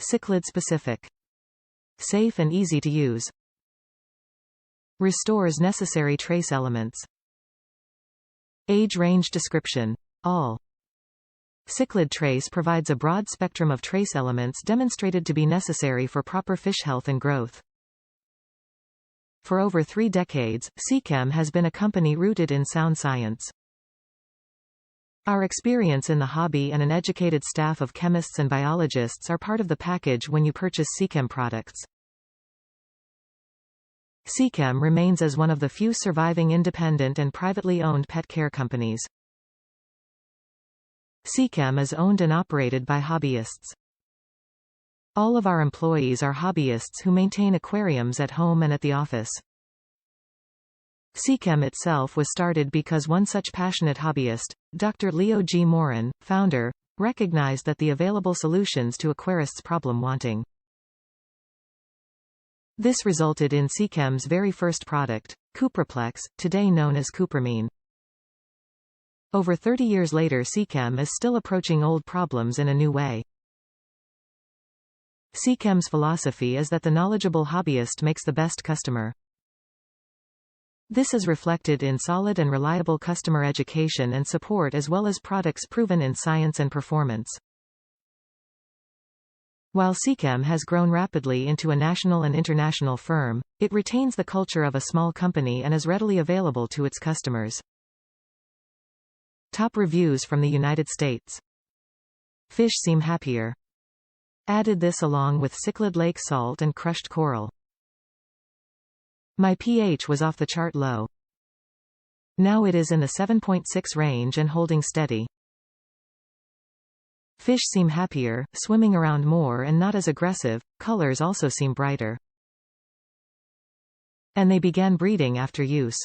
Cichlid specific. Safe and easy to use. Restores necessary trace elements. Age range description. All. Cichlid Trace provides a broad spectrum of trace elements demonstrated to be necessary for proper fish health and growth. For over 3 decades, Seachem has been a company rooted in sound science. Our experience in the hobby and an educated staff of chemists and biologists are part of the package when you purchase Seachem products. Seachem remains as one of the few surviving independent and privately owned pet care companies. Seachem is owned and operated by hobbyists. All of our employees are hobbyists who maintain aquariums at home and at the office. Seachem itself was started because one such passionate hobbyist, Dr. Leo G Morin, founder, recognized that the available solutions to aquarists' problem wanting. This resulted in Seachem's very first product, Cupraplex, today known as Cupramine. Over 30 years later, Seachem is still approaching old problems in a new way. Seachem's philosophy is that the knowledgeable hobbyist makes the best customer. This is reflected in solid and reliable customer education and support as well as products proven in science and performance. While Seachem has grown rapidly into a national and international firm, it retains the culture of a small company and is readily available to its customers. Top reviews from the United States. Fish seem happier. Added this along with Cichlid lake salt and crushed coral. My pH was off the chart low. Now it is in the 7.6 range and holding steady. Fish seem happier, swimming around more and not as aggressive, colors also seem brighter. And they began breeding after use.